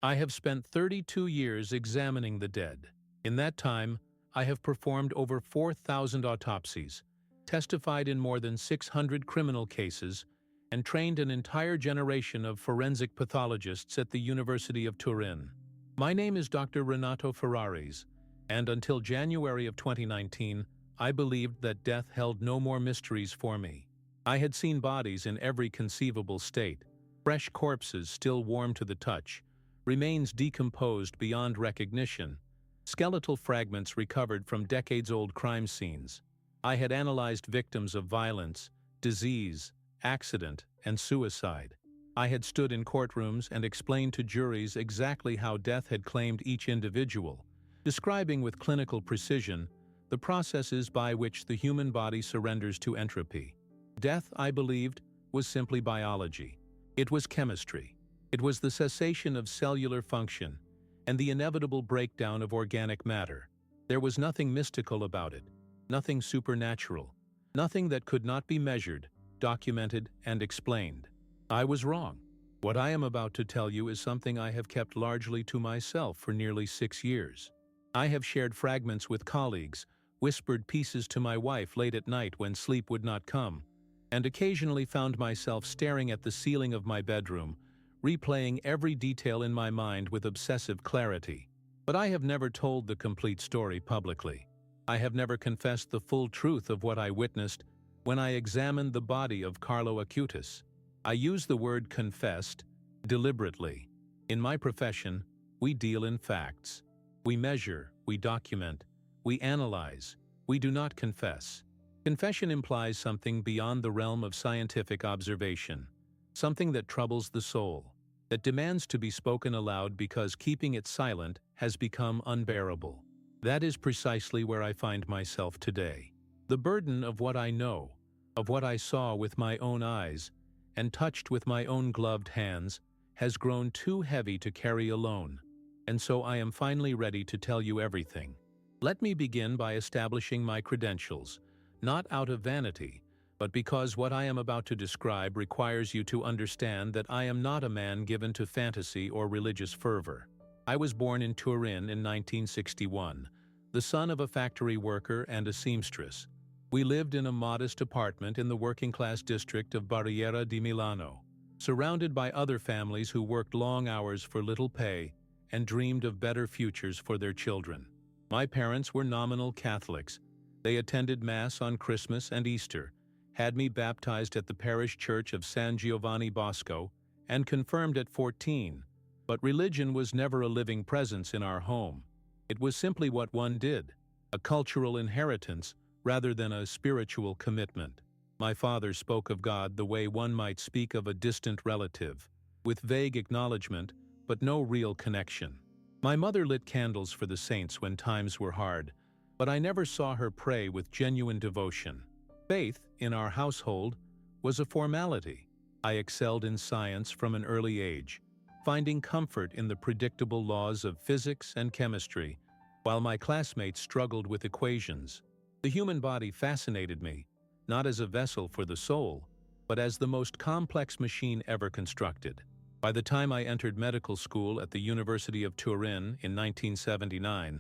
I have spent 32 years examining the dead. In that time, I have performed over 4,000 autopsies, testified in more than 600 criminal cases, and trained an entire generation of forensic pathologists at the University of Turin. My name is Dr. Renato Ferraris, and until January of 2019, I believed that death held no more mysteries for me. I had seen bodies in every conceivable state, fresh corpses still warm to the touch, remains decomposed beyond recognition, skeletal fragments recovered from decades-old crime scenes. I had analyzed victims of violence, disease, accident, and suicide. I had stood in courtrooms and explained to juries exactly how death had claimed each individual, describing with clinical precision the processes by which the human body surrenders to entropy. Death, I believed, was simply biology. It was chemistry. It was the cessation of cellular function and the inevitable breakdown of organic matter. There was nothing mystical about it, nothing supernatural, nothing that could not be measured, documented, and explained. I was wrong. What I am about to tell you is something I have kept largely to myself for nearly 6 years. I have shared fragments with colleagues, whispered pieces to my wife late at night when sleep would not come, and occasionally found myself staring at the ceiling of my bedroom, replaying every detail in my mind with obsessive clarity. But I have never told the complete story publicly. I have never confessed the full truth of what I witnessed when I examined the body of Carlo Acutis. I use the word confessed deliberately. In my profession, we deal in facts. We measure, we document, we analyze. We do not confess. Confession implies something beyond the realm of scientific observation, something that troubles the soul, that demands to be spoken aloud because keeping it silent has become unbearable. That is precisely where I find myself today. The burden of what I know, of what I saw with my own eyes, and touched with my own gloved hands, has grown too heavy to carry alone, and so I am finally ready to tell you everything. Let me begin by establishing my credentials, not out of vanity, but because what I am about to describe requires you to understand that I am not a man given to fantasy or religious fervor. I was born in Turin in 1961, the son of a factory worker and a seamstress. We lived in a modest apartment in the working-class district of Barriera di Milano, surrounded by other families who worked long hours for little pay and dreamed of better futures for their children. My parents were nominal Catholics. They attended Mass on Christmas and Easter, had me baptized at the parish church of San Giovanni Bosco, and confirmed at 14, but religion was never a living presence in our home. It was simply what one did, a cultural inheritance rather than a spiritual commitment. My father spoke of God the way one might speak of a distant relative, with vague acknowledgement but no real connection. My mother lit candles for the saints when times were hard, but I never saw her pray with genuine devotion. Faith, in our household, was a formality. I excelled in science from an early age, finding comfort in the predictable laws of physics and chemistry, while my classmates struggled with equations. The human body fascinated me, not as a vessel for the soul, but as the most complex machine ever constructed. By the time I entered medical school at the University of Turin in 1979,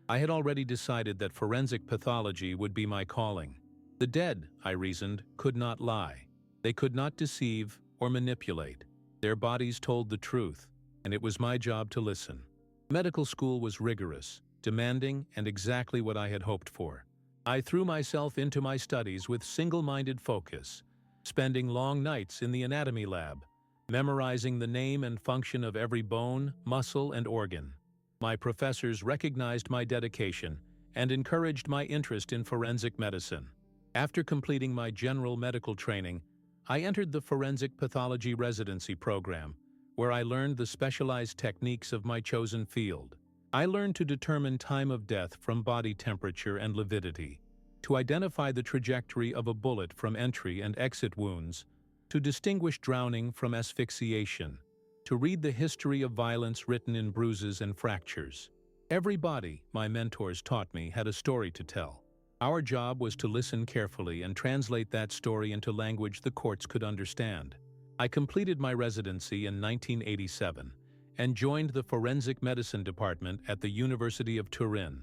I had already decided that forensic pathology would be my calling. The dead, I reasoned, could not lie. They could not deceive or manipulate. Their bodies told the truth, and it was my job to listen. Medical school was rigorous, demanding, and exactly what I had hoped for. I threw myself into my studies with single-minded focus, spending long nights in the anatomy lab, memorizing the name and function of every bone, muscle, and organ. My professors recognized my dedication and encouraged my interest in forensic medicine. After completing my general medical training, I entered the forensic pathology residency program, where I learned the specialized techniques of my chosen field. I learned to determine time of death from body temperature and lividity, to identify the trajectory of a bullet from entry and exit wounds, to distinguish drowning from asphyxiation, to read the history of violence written in bruises and fractures. Every body, my mentors taught me, had a story to tell. Our job was to listen carefully and translate that story into language the courts could understand. I completed my residency in 1987 and joined the forensic medicine department at the University of Turin,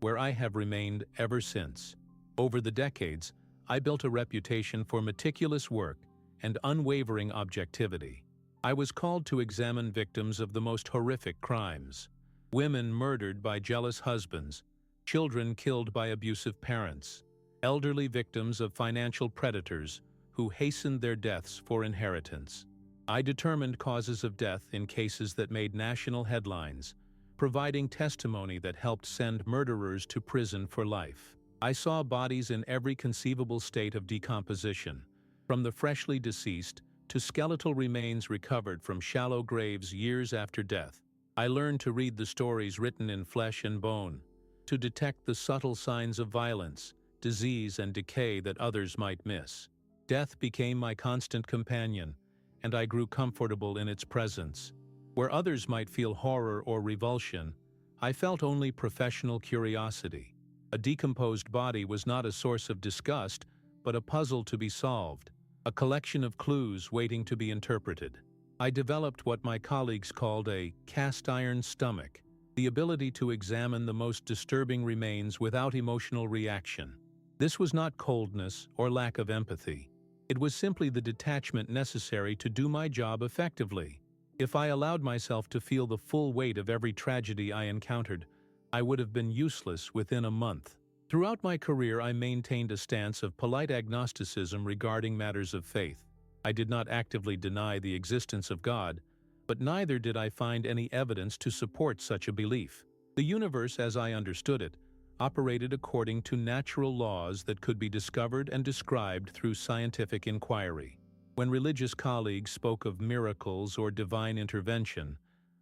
where I have remained ever since. Over the decades, I built a reputation for meticulous work and unwavering objectivity. I was called to examine victims of the most horrific crimes: women murdered by jealous husbands, children killed by abusive parents, elderly victims of financial predators who hastened their deaths for inheritance. I determined causes of death in cases that made national headlines, providing testimony that helped send murderers to prison for life. I saw bodies in every conceivable state of decomposition, from the freshly deceased to skeletal remains recovered from shallow graves years after death. I learned to read the stories written in flesh and bone, to detect the subtle signs of violence, disease, and decay that others might miss. Death became my constant companion, and I grew comfortable in its presence. Where others might feel horror or revulsion, I felt only professional curiosity. A decomposed body was not a source of disgust, but a puzzle to be solved, a collection of clues waiting to be interpreted. I developed what my colleagues called a cast-iron stomach, the ability to examine the most disturbing remains without emotional reaction. This was not coldness or lack of empathy. It was simply the detachment necessary to do my job effectively. If I allowed myself to feel the full weight of every tragedy I encountered, I would have been useless within a month. Throughout my career, I maintained a stance of polite agnosticism regarding matters of faith. I did not actively deny the existence of God, but neither did I find any evidence to support such a belief. The universe, as I understood it, operated according to natural laws that could be discovered and described through scientific inquiry. When religious colleagues spoke of miracles or divine intervention,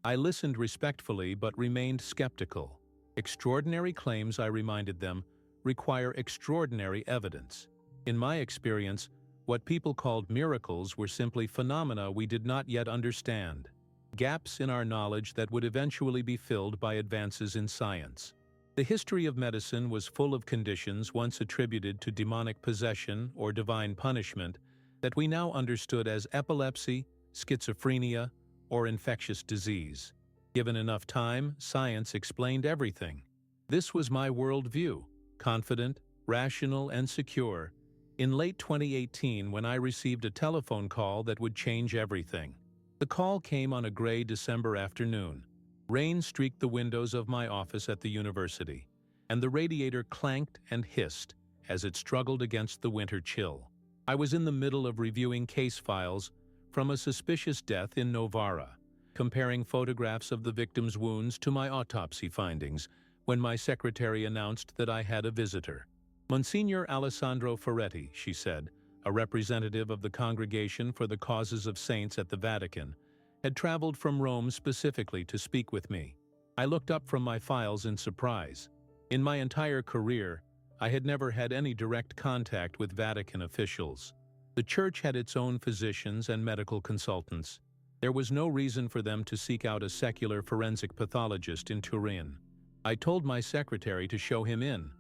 I listened respectfully but remained skeptical. Extraordinary claims, I reminded them, require extraordinary evidence. In my experience, what people called miracles were simply phenomena we did not yet understand, gaps in our knowledge that would eventually be filled by advances in science. The history of medicine was full of conditions once attributed to demonic possession or divine punishment that we now understood as epilepsy, schizophrenia, or infectious disease. Given enough time, science explained everything. This was my worldview, confident, rational, and secure, in late 2018 when I received a telephone call that would change everything. The call came on a gray December afternoon. Rain streaked the windows of my office at the university, and the radiator clanked and hissed as it struggled against the winter chill. I was in the middle of reviewing case files from a suspicious death in Novara, comparing photographs of the victim's wounds to my autopsy findings, when my secretary announced that I had a visitor. Monsignor Alessandro Ferretti, she said, a representative of the Congregation for the Causes of Saints at the Vatican, had traveled from Rome specifically to speak with me. I looked up from my files in surprise. In my entire career, I had never had any direct contact with Vatican officials. The Church had its own physicians and medical consultants. There was no reason for them to seek out a secular forensic pathologist in Turin. I told my secretary to show him in,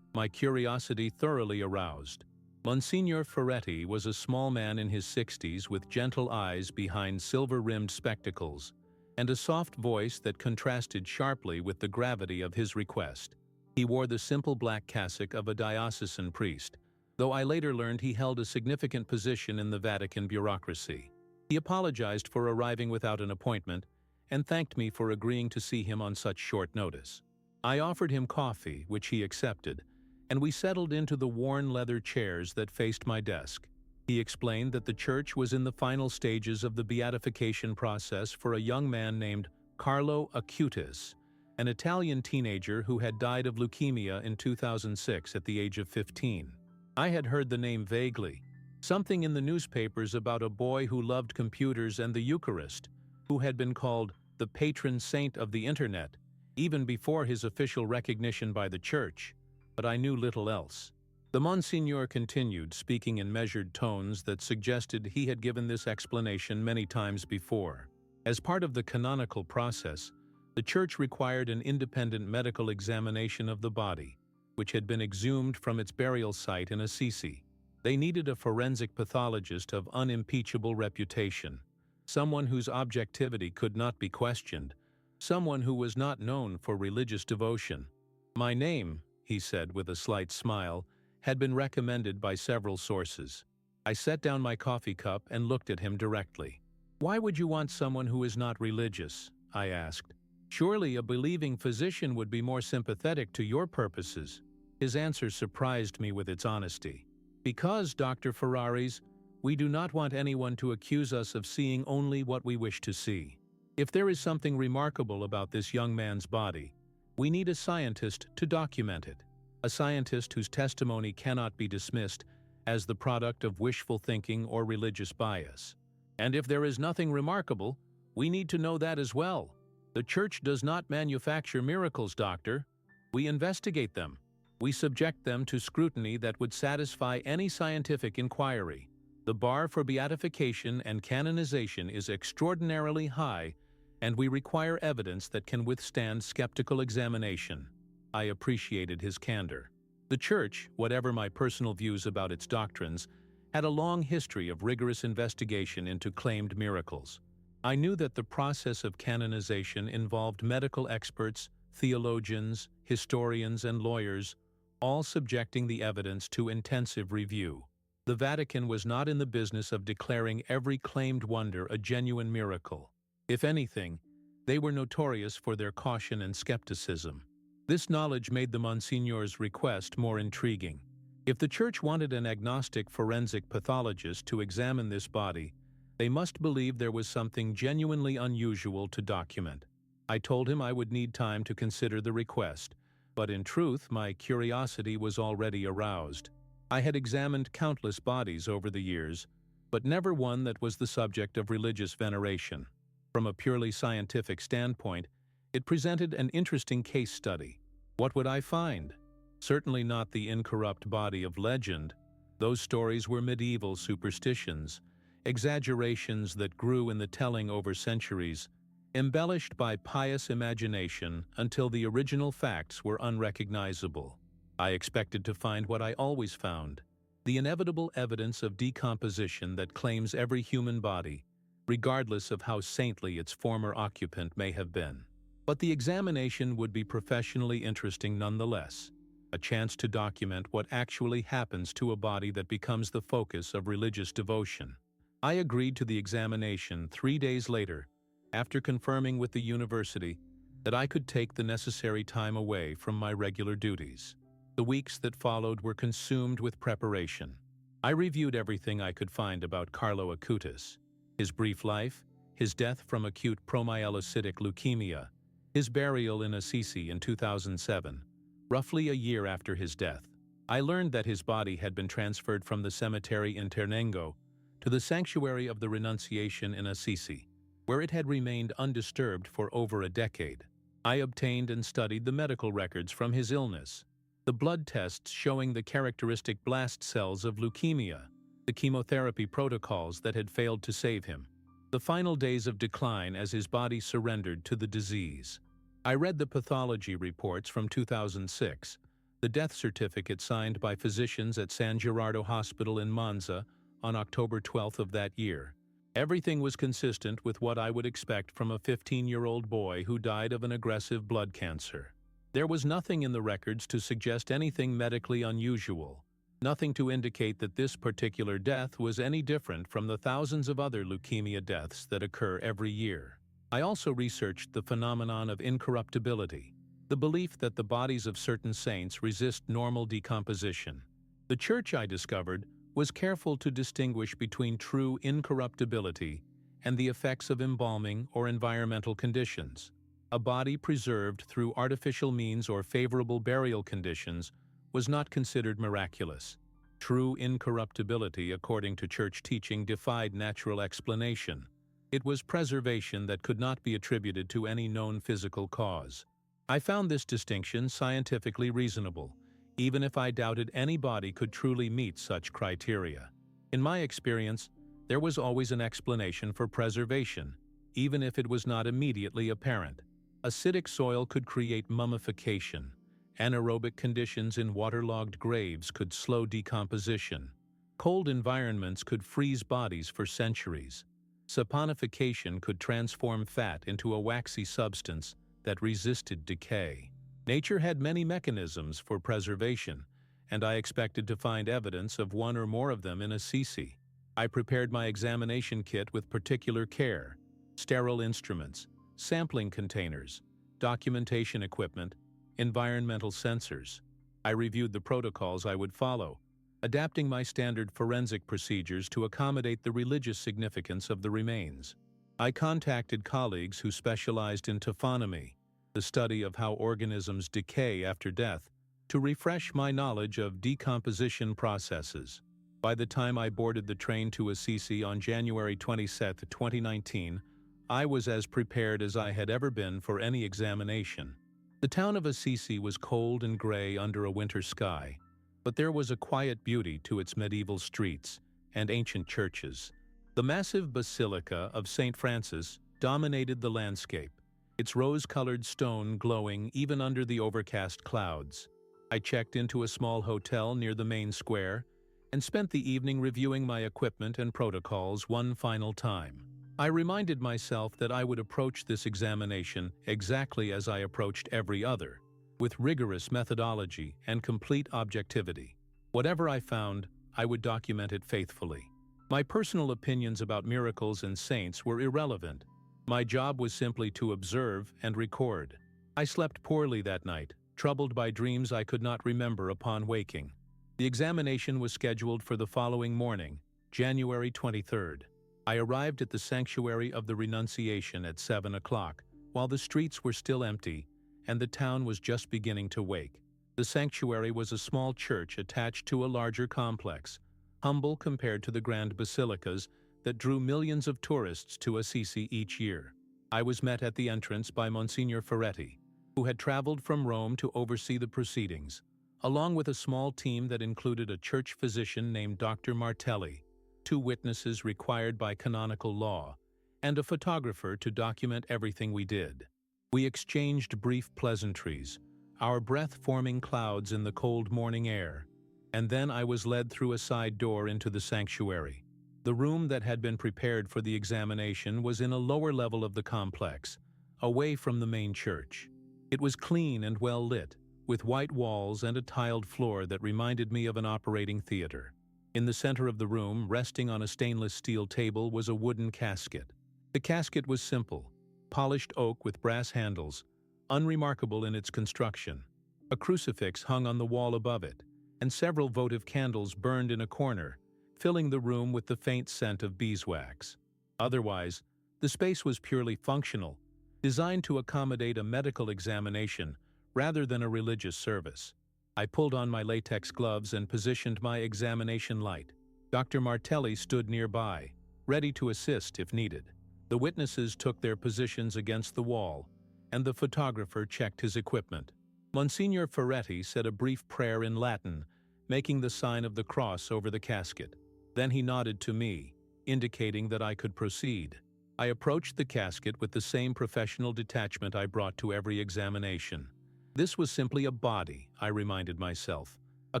my curiosity thoroughly aroused. Monsignor Ferretti was a small man in his 60s with gentle eyes behind silver-rimmed spectacles and a soft voice that contrasted sharply with the gravity of his request. He wore the simple black cassock of a diocesan priest, though I later learned he held a significant position in the Vatican bureaucracy. He apologized for arriving without an appointment and thanked me for agreeing to see him on such short notice. I offered him coffee, which he accepted, and we settled into the worn leather chairs that faced my desk. He explained that the Church was in the final stages of the beatification process for a young man named Carlo Acutis, an Italian teenager who had died of leukemia in 2006 at the age of 15. I had heard the name vaguely, something in the newspapers about a boy who loved computers and the Eucharist, who had been called the patron saint of the Internet, even before his official recognition by the Church. But I knew little else. The Monsignor continued, speaking in measured tones that suggested he had given this explanation many times before. As part of the canonical process, the Church required an independent medical examination of the body, which had been exhumed from its burial site in Assisi. They needed a forensic pathologist of unimpeachable reputation, someone whose objectivity could not be questioned, someone who was not known for religious devotion. My name, he said with a slight smile, had been recommended by several sources. I set down my coffee cup and looked at him directly. "Why would you want someone who is not religious?" I asked. "Surely a believing physician would be more sympathetic to your purposes." His answer surprised me with its honesty. "Because, Dr. Ferraris, we do not want anyone to accuse us of seeing only what we wish to see. If there is something remarkable about this young man's body, we need a scientist to document it, a scientist whose testimony cannot be dismissed as the product of wishful thinking or religious bias. And if there is nothing remarkable, we need to know that as well. The Church does not manufacture miracles, Doctor. We investigate them. We subject them to scrutiny that would satisfy any scientific inquiry. The bar for beatification and canonization is extraordinarily high, and we require evidence that can withstand skeptical examination." I appreciated his candor. The Church, whatever my personal views about its doctrines, had a long history of rigorous investigation into claimed miracles. I knew that the process of canonization involved medical experts, theologians, historians, and lawyers, all subjecting the evidence to intensive review. The Vatican was not in the business of declaring every claimed wonder a genuine miracle. If anything, they were notorious for their caution and skepticism. This knowledge made the Monsignor's request more intriguing. If the Church wanted an agnostic forensic pathologist to examine this body, they must believe there was something genuinely unusual to document. I told him I would need time to consider the request, but in truth my curiosity was already aroused. I had examined countless bodies over the years, but never one that was the subject of religious veneration. From a purely scientific standpoint, it presented an interesting case study. What would I find? Certainly not the incorrupt body of legend. Those stories were medieval superstitions, exaggerations that grew in the telling over centuries, embellished by pious imagination until the original facts were unrecognizable. I expected to find what I always found, the inevitable evidence of decomposition that claims every human body, regardless of how saintly its former occupant may have been. But the examination would be professionally interesting nonetheless, a chance to document what actually happens to a body that becomes the focus of religious devotion. I agreed to the examination 3 days later, after confirming with the university that I could take the necessary time away from my regular duties. The weeks that followed were consumed with preparation. I reviewed everything I could find about Carlo Acutis, his brief life, his death from acute promyelocytic leukemia, his burial in Assisi in 2007, roughly a year after his death. I learned that his body had been transferred from the cemetery in Ternengo to the sanctuary of the Renunciation in Assisi, where it had remained undisturbed for over a decade. I obtained and studied the medical records from his illness, the blood tests showing the characteristic blast cells of leukemia, the chemotherapy protocols that had failed to save him, the final days of decline as his body surrendered to the disease. I read the pathology reports from 2006, the death certificate signed by physicians at San Gerardo Hospital in Monza on October 12th of that year. Everything was consistent with what I would expect from a 15-year-old boy who died of an aggressive blood cancer. There was nothing in the records to suggest anything medically unusual, nothing to indicate that this particular death was any different from the thousands of other leukemia deaths that occur every year. I also researched the phenomenon of incorruptibility, the belief that the bodies of certain saints resist normal decomposition. The Church, I discovered, was careful to distinguish between true incorruptibility and the effects of embalming or environmental conditions. A body preserved through artificial means or favorable burial conditions was not considered miraculous. True incorruptibility, according to Church teaching, defied natural explanation. It was preservation that could not be attributed to any known physical cause. I found this distinction scientifically reasonable, even if I doubted any body could truly meet such criteria. In my experience, there was always an explanation for preservation, even if it was not immediately apparent. Acidic soil could create mummification. Anaerobic conditions in waterlogged graves could slow decomposition. Cold environments could freeze bodies for centuries. Saponification could transform fat into a waxy substance that resisted decay. Nature had many mechanisms for preservation, and I expected to find evidence of one or more of them in Assisi. I prepared my examination kit with particular care: sterile instruments, sampling containers, documentation equipment, environmental sensors. I reviewed the protocols I would follow, adapting my standard forensic procedures to accommodate the religious significance of the remains. I contacted colleagues who specialized in taphonomy, the study of how organisms decay after death, to refresh my knowledge of decomposition processes. By the time I boarded the train to Assisi on January 27, 2019, I was as prepared as I had ever been for any examination. The town of Assisi was cold and gray under a winter sky, but there was a quiet beauty to its medieval streets and ancient churches. The massive Basilica of St. Francis dominated the landscape, its rose-colored stone glowing even under the overcast clouds. I checked into a small hotel near the main square and spent the evening reviewing my equipment and protocols one final time. I reminded myself that I would approach this examination exactly as I approached every other, with rigorous methodology and complete objectivity. Whatever I found, I would document it faithfully. My personal opinions about miracles and saints were irrelevant. My job was simply to observe and record. I slept poorly that night, troubled by dreams I could not remember upon waking. The examination was scheduled for the following morning, January 23rd. I arrived at the Sanctuary of the Renunciation at 7 o'clock, while the streets were still empty and the town was just beginning to wake. The sanctuary was a small church attached to a larger complex, humble compared to the grand basilicas that drew millions of tourists to Assisi each year. I was met at the entrance by Monsignor Ferretti, who had traveled from Rome to oversee the proceedings, along with a small team that included a church physician named Dr. Martelli, 2 witnesses required by canonical law, and a photographer to document everything we did. We exchanged brief pleasantries, our breath forming clouds in the cold morning air, and then I was led through a side door into the sanctuary. The room that had been prepared for the examination was in a lower level of the complex, away from the main church. It was clean and well lit, with white walls and a tiled floor that reminded me of an operating theater. In the center of the room, resting on a stainless steel table, was a wooden casket. The casket was simple, polished oak with brass handles, unremarkable in its construction. A crucifix hung on the wall above it, and several votive candles burned in a corner, filling the room with the faint scent of beeswax. Otherwise, the space was purely functional, designed to accommodate a medical examination rather than a religious service. I pulled on my latex gloves and positioned my examination light. Dr. Martelli stood nearby, ready to assist if needed. The witnesses took their positions against the wall, and the photographer checked his equipment. Monsignor Ferretti said a brief prayer in Latin, making the sign of the cross over the casket. Then he nodded to me, indicating that I could proceed. I approached the casket with the same professional detachment I brought to every examination. This was simply a body, I reminded myself, a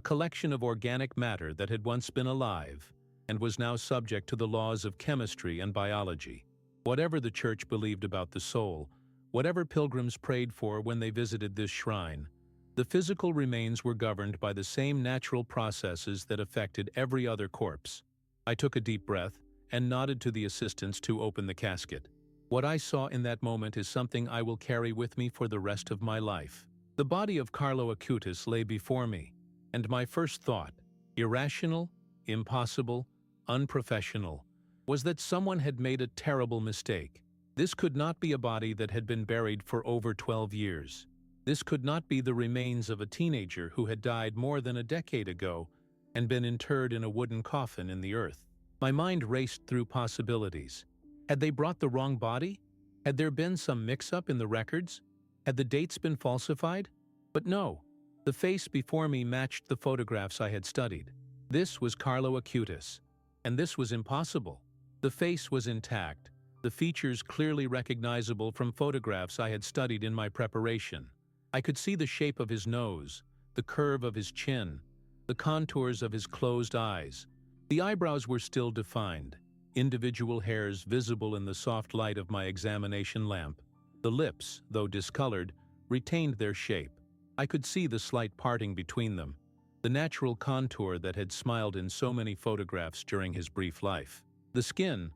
collection of organic matter that had once been alive and was now subject to the laws of chemistry and biology. Whatever the church believed about the soul, whatever pilgrims prayed for when they visited this shrine, the physical remains were governed by the same natural processes that affected every other corpse. I took a deep breath and nodded to the assistants to open the casket. What I saw in that moment is something I will carry with me for the rest of my life. The body of Carlo Acutis lay before me, and my first thought, irrational, impossible, unprofessional, was that someone had made a terrible mistake. This could not be a body that had been buried for over 12 years. This could not be the remains of a teenager who had died more than a decade ago and been interred in a wooden coffin in the earth. My mind raced through possibilities. Had they brought the wrong body? Had there been some mix-up in the records? Had the dates been falsified? But no, the face before me matched the photographs I had studied. This was Carlo Acutis, and this was impossible. The face was intact, the features clearly recognizable from photographs I had studied in my preparation. I could see the shape of his nose, the curve of his chin, the contours of his closed eyes. The eyebrows were still defined, individual hairs visible in the soft light of my examination lamp. The lips, though discolored, retained their shape. I could see the slight parting between them, the natural contour that had smiled in so many photographs during his brief life. The skin,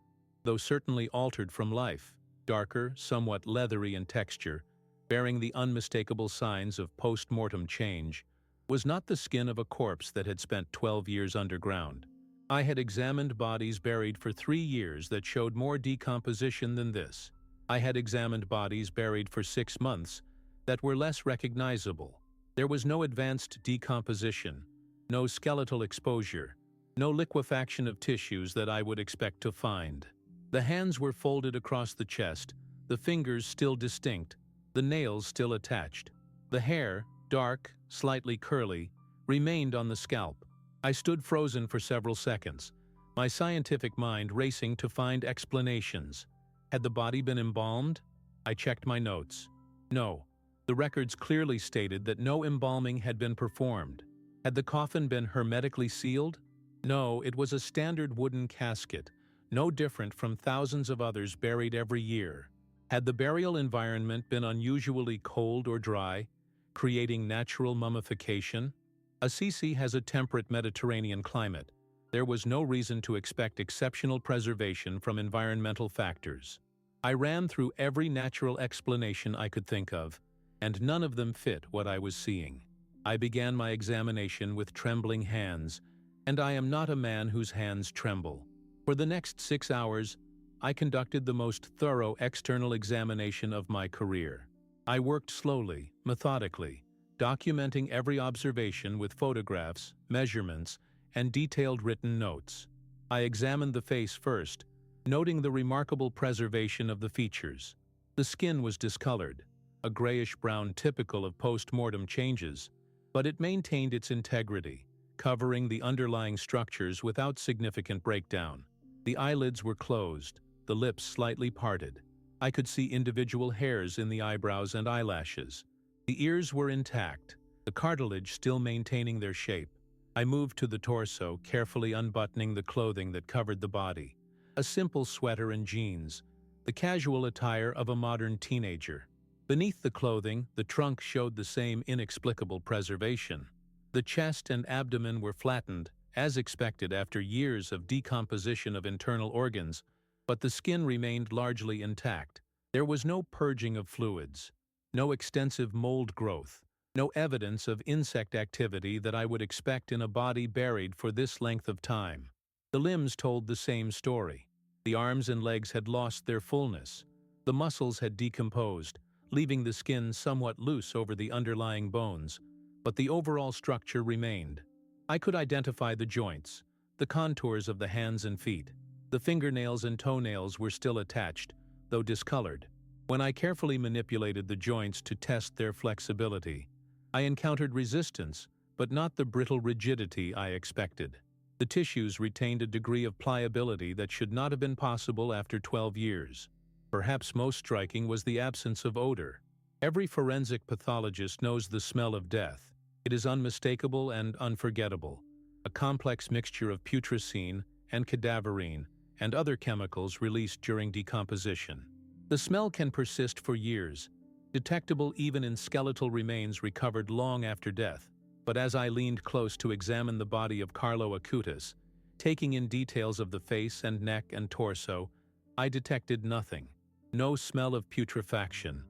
though certainly altered from life, darker, somewhat leathery in texture, bearing the unmistakable signs of post-mortem change, was not the skin of a corpse that had spent 12 years underground. I had examined bodies buried for 3 years that showed more decomposition than this. I had examined bodies buried for 6 months that were less recognizable. There was no advanced decomposition, no skeletal exposure, no liquefaction of tissues that I would expect to find. The hands were folded across the chest, the fingers still distinct, the nails still attached. The hair, dark, slightly curly, remained on the scalp. I stood frozen for several seconds, my scientific mind racing to find explanations. Had the body been embalmed? I checked my notes. No. The records clearly stated that no embalming had been performed. Had the coffin been hermetically sealed? No, it was a standard wooden casket, no different from thousands of others buried every year. Had the burial environment been unusually cold or dry, creating natural mummification? Assisi has a temperate Mediterranean climate. There was no reason to expect exceptional preservation from environmental factors. I ran through every natural explanation I could think of, and none of them fit what I was seeing. I began my examination with trembling hands, and I am not a man whose hands tremble. For the next 6 hours, I conducted the most thorough external examination of my career. I worked slowly, methodically, documenting every observation with photographs, measurements, and detailed written notes. I examined the face first, noting the remarkable preservation of the features. The skin was discolored, a grayish-brown typical of post-mortem changes, but it maintained its integrity, covering the underlying structures without significant breakdown. The eyelids were closed, the lips slightly parted. I could see individual hairs in the eyebrows and eyelashes. The ears were intact, the cartilage still maintaining their shape. I moved to the torso, carefully unbuttoning the clothing that covered the body. A simple sweater and jeans, the casual attire of a modern teenager. Beneath the clothing, the trunk showed the same inexplicable preservation. The chest and abdomen were flattened, as expected after years of decomposition of internal organs, but the skin remained largely intact. There was no purging of fluids, no extensive mold growth, no evidence of insect activity that I would expect in a body buried for this length of time. The limbs told the same story. The arms and legs had lost their fullness. The muscles had decomposed, leaving the skin somewhat loose over the underlying bones, but the overall structure remained. I could identify the joints, the contours of the hands and feet. The fingernails and toenails were still attached, though discolored. When I carefully manipulated the joints to test their flexibility, I encountered resistance, but not the brittle rigidity I expected. The tissues retained a degree of pliability that should not have been possible after 12 years. Perhaps most striking was the absence of odor. Every forensic pathologist knows the smell of death. It is unmistakable and unforgettable, a complex mixture of putrescine and cadaverine and other chemicals released during decomposition. The smell can persist for years, detectable even in skeletal remains recovered long after death. But as I leaned close to examine the body of Carlo Acutis, taking in details of the face and neck and torso, I detected nothing. No smell of putrefaction,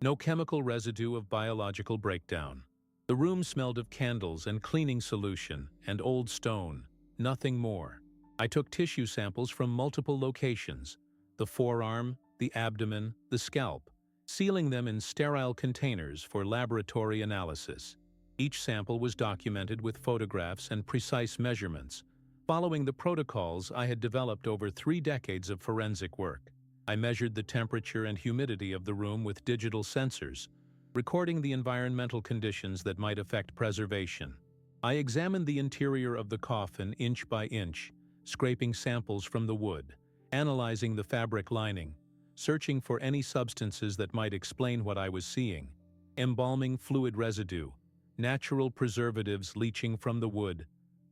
no chemical residue of biological breakdown. The room smelled of candles and cleaning solution and old stone, nothing more. I took tissue samples from multiple locations, the forearm, the abdomen, the scalp, sealing them in sterile containers for laboratory analysis. Each sample was documented with photographs and precise measurements, following the protocols I had developed over 3 decades of forensic work. I measured the temperature and humidity of the room with digital sensors, recording the environmental conditions that might affect preservation. I examined the interior of the coffin inch by inch, scraping samples from the wood, analyzing the fabric lining, searching for any substances that might explain what I was seeing. Embalming fluid residue, natural preservatives leaching from the wood,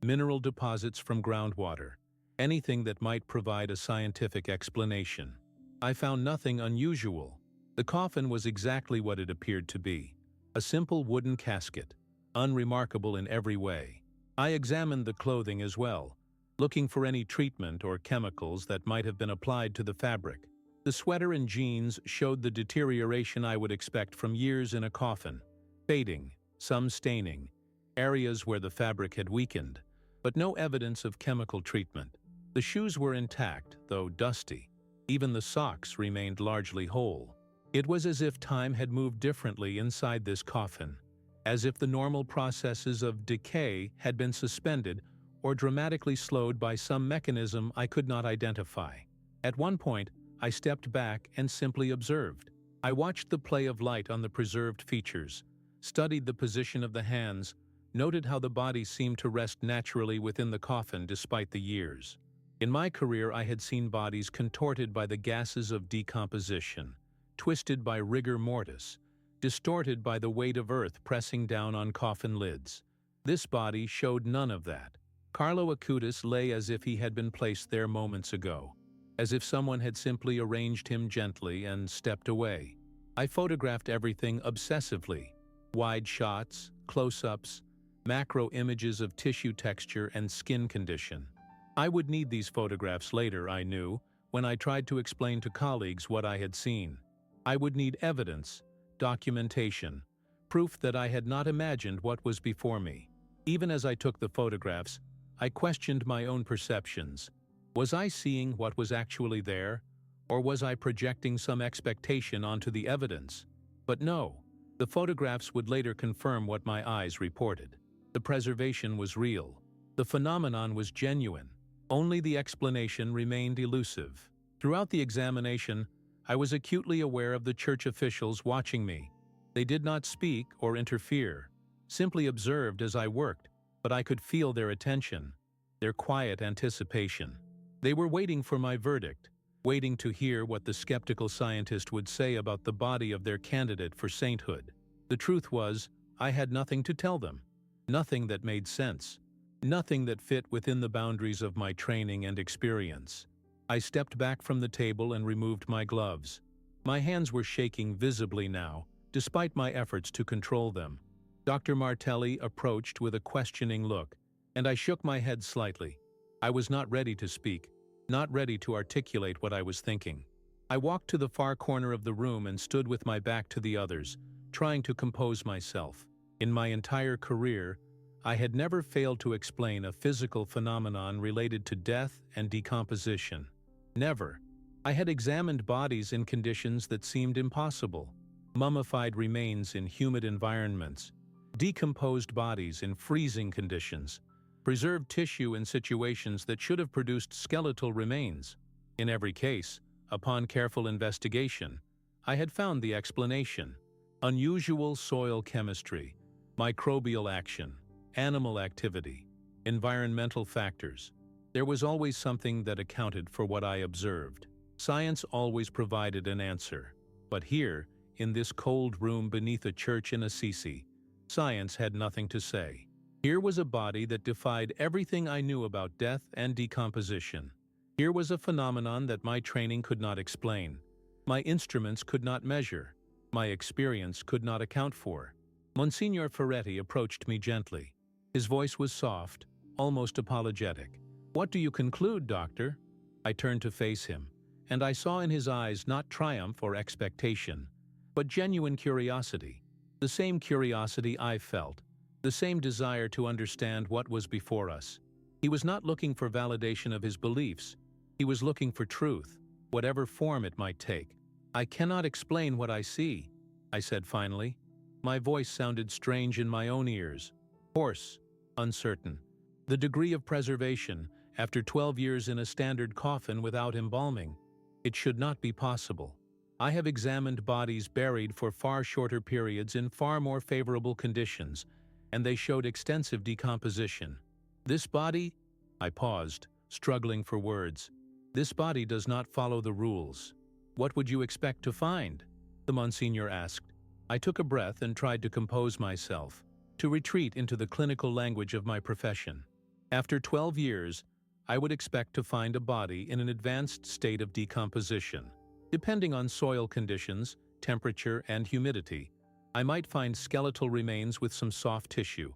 mineral deposits from groundwater, anything that might provide a scientific explanation. I found nothing unusual. The coffin was exactly what it appeared to be, a simple wooden casket, unremarkable in every way. I examined the clothing as well, looking for any treatment or chemicals that might have been applied to the fabric. The sweater and jeans showed the deterioration I would expect from years in a coffin: fading, some staining, areas where the fabric had weakened, but no evidence of chemical treatment. The shoes were intact, though dusty. Even the socks remained largely whole. It was as if time had moved differently inside this coffin, as if the normal processes of decay had been suspended or dramatically slowed by some mechanism I could not identify. At one point, I stepped back and simply observed. I watched the play of light on the preserved features, studied the position of the hands, noted how the body seemed to rest naturally within the coffin despite the years. In my career, I had seen bodies contorted by the gases of decomposition, twisted by rigor mortis, distorted by the weight of earth pressing down on coffin lids. This body showed none of that. Carlo Acutis lay as if he had been placed there moments ago, as if someone had simply arranged him gently and stepped away. I photographed everything obsessively: wide shots, close-ups, macro images of tissue texture and skin condition. I would need these photographs later, I knew, when I tried to explain to colleagues what I had seen. I would need evidence, documentation, proof that I had not imagined what was before me. Even as I took the photographs, I questioned my own perceptions. Was I seeing what was actually there, or was I projecting some expectation onto the evidence? But no, the photographs would later confirm what my eyes reported. The preservation was real. The phenomenon was genuine. Only the explanation remained elusive. Throughout the examination, I was acutely aware of the church officials watching me. They did not speak or interfere, simply observed as I worked, but I could feel their attention, their quiet anticipation. They were waiting for my verdict, waiting to hear what the skeptical scientist would say about the body of their candidate for sainthood. The truth was, I had nothing to tell them, nothing that made sense, nothing that fit within the boundaries of my training and experience. I stepped back from the table and removed my gloves. My hands were shaking visibly now, despite my efforts to control them. Dr. Martelli approached with a questioning look, and I shook my head slightly. I was not ready to speak, not ready to articulate what I was thinking. I walked to the far corner of the room and stood with my back to the others, trying to compose myself. In my entire career, I had never failed to explain a physical phenomenon related to death and decomposition. Never. I had examined bodies in conditions that seemed impossible: mummified remains in humid environments, decomposed bodies in freezing conditions, preserved tissue in situations that should have produced skeletal remains. In every case, upon careful investigation, I had found the explanation: unusual soil chemistry, microbial action, animal activity, environmental factors. There was always something that accounted for what I observed. Science always provided an answer. But here, in this cold room beneath a church in Assisi, science had nothing to say. Here was a body that defied everything I knew about death and decomposition. Here was a phenomenon that my training could not explain, my instruments could not measure, my experience could not account for. Monsignor Ferretti approached me gently. His voice was soft, almost apologetic. "What do you conclude, doctor?" I turned to face him, and I saw in his eyes not triumph or expectation, but genuine curiosity. The same curiosity I felt, the same desire to understand what was before us. He was not looking for validation of his beliefs. He was looking for truth, whatever form it might take. "I cannot explain what I see," I said finally. My voice sounded strange in my own ears, hoarse, uncertain. The degree of preservation, after 12 years in a standard coffin without embalming, it should not be possible. I have examined bodies buried for far shorter periods in far more favorable conditions, and they showed extensive decomposition. This body? I paused, struggling for words. This body does not follow the rules. "What would you expect to find?" the Monsignor asked. I took a breath and tried to compose myself, to retreat into the clinical language of my profession. After 12 years, I would expect to find a body in an advanced state of decomposition. Depending on soil conditions, temperature, and humidity, I might find skeletal remains with some soft tissue,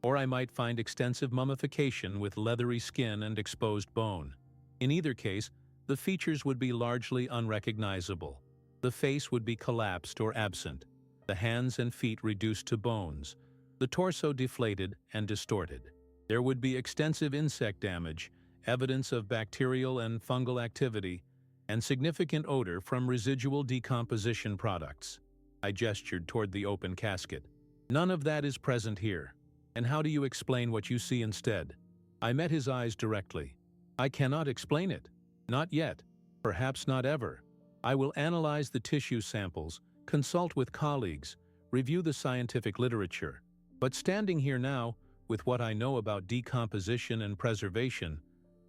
or I might find extensive mummification with leathery skin and exposed bone. In either case, the features would be largely unrecognizable. The face would be collapsed or absent, the hands and feet reduced to bones, the torso deflated and distorted. There would be extensive insect damage, evidence of bacterial and fungal activity, and significant odor from residual decomposition products. I gestured toward the open casket. None of that is present here. And how do you explain what you see instead? I met his eyes directly. I cannot explain it. Not yet. Perhaps not ever. I will analyze the tissue samples, consult with colleagues, review the scientific literature. But standing here now, with what I know about decomposition and preservation,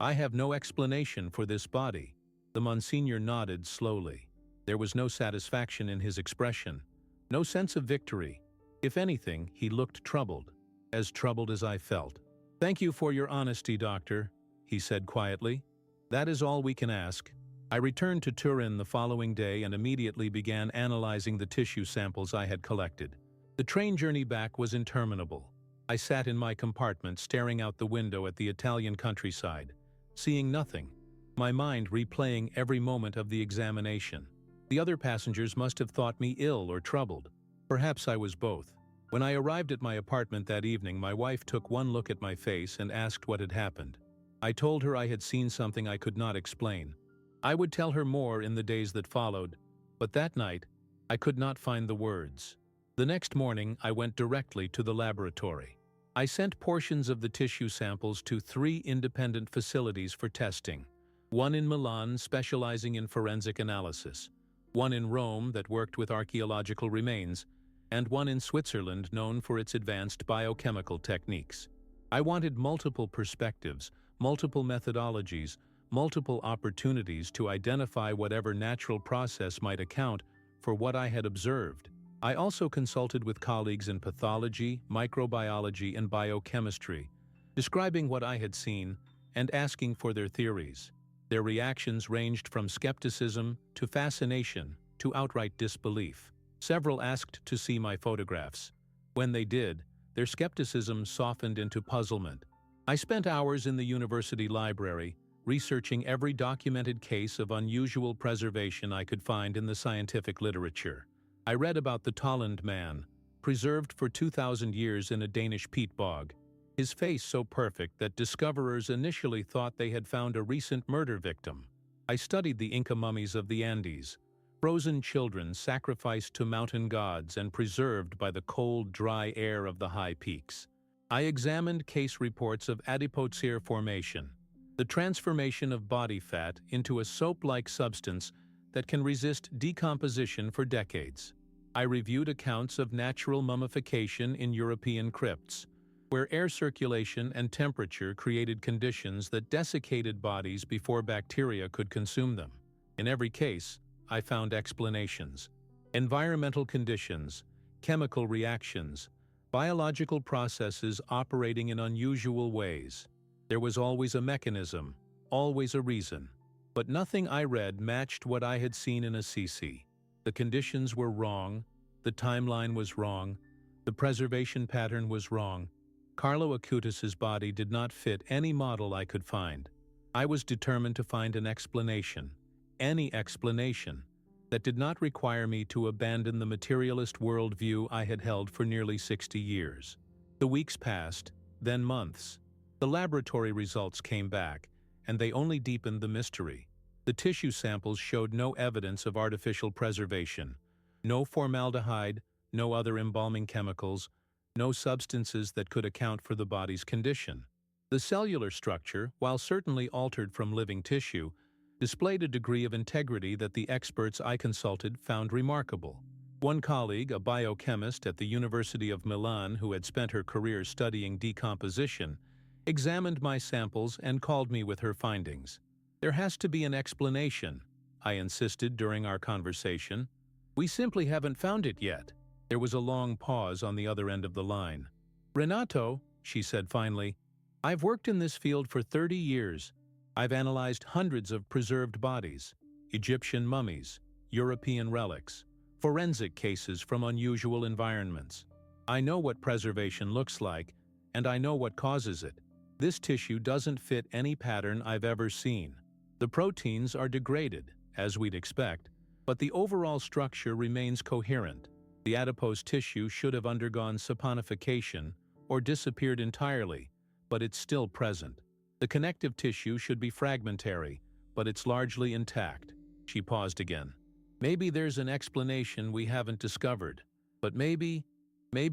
I have no explanation for this body. The Monsignor nodded slowly. There was no satisfaction in his expression, no sense of victory. If anything, he looked troubled, as troubled as I felt. "Thank you for your honesty, doctor," he said quietly. "That is all we can ask." I returned to Turin the following day and immediately began analyzing the tissue samples I had collected. The train journey back was interminable. I sat in my compartment staring out the window at the Italian countryside, seeing nothing, my mind replaying every moment of the examination. The other passengers must have thought me ill or troubled. Perhaps I was both. When I arrived at my apartment that evening, my wife took one look at my face and asked what had happened. I told her I had seen something I could not explain. I would tell her more in the days that followed, but that night, I could not find the words. The next morning, I went directly to the laboratory. I sent portions of the tissue samples to 3 independent facilities for testing. One in Milan specializing in forensic analysis, one in Rome that worked with archaeological remains, and one in Switzerland known for its advanced biochemical techniques. I wanted multiple perspectives, multiple methodologies, multiple opportunities to identify whatever natural process might account for what I had observed. I also consulted with colleagues in pathology, microbiology, and biochemistry, describing what I had seen and asking for their theories. Their reactions ranged from skepticism to fascination to outright disbelief. Several asked to see my photographs. When they did, their skepticism softened into puzzlement. I spent hours in the university library, researching every documented case of unusual preservation I could find in the scientific literature. I read about the Tolland man, preserved for 2,000 years in a Danish peat bog, his face so perfect that discoverers initially thought they had found a recent murder victim. I studied the Inca mummies of the Andes, frozen children sacrificed to mountain gods and preserved by the cold, dry air of the high peaks. I examined case reports of adipocere formation, the transformation of body fat into a soap-like substance that can resist decomposition for decades. I reviewed accounts of natural mummification in European crypts, where air circulation and temperature created conditions that desiccated bodies before bacteria could consume them. In every case, I found explanations. Environmental conditions, chemical reactions, biological processes operating in unusual ways. There was always a mechanism, always a reason. But nothing I read matched what I had seen in Assisi. The conditions were wrong, the timeline was wrong, the preservation pattern was wrong. Carlo Acutis's body did not fit any model I could find. I was determined to find an explanation, any explanation, that did not require me to abandon the materialist worldview I had held for nearly 60 years. The weeks passed, then months. The laboratory results came back, and they only deepened the mystery. The tissue samples showed no evidence of artificial preservation, no formaldehyde, no other embalming chemicals, no substances that could account for the body's condition. The cellular structure, while certainly altered from living tissue, displayed a degree of integrity that the experts I consulted found remarkable. One colleague, a biochemist at the University of Milan who had spent her career studying decomposition, examined my samples and called me with her findings. "There has to be an explanation," I insisted during our conversation. "We simply haven't found it yet." There was a long pause on the other end of the line. "Renato," she said finally, "I've worked in this field for 30 years, I've analyzed hundreds of preserved bodies, Egyptian mummies, European relics, forensic cases from unusual environments. I know what preservation looks like, and I know what causes it. This tissue doesn't fit any pattern I've ever seen. The proteins are degraded, as we'd expect, but the overall structure remains coherent. The adipose tissue should have undergone saponification or disappeared entirely, but it's still present. The connective tissue should be fragmentary, but it's largely intact. She paused again. Maybe there's an explanation we haven't discovered, but maybe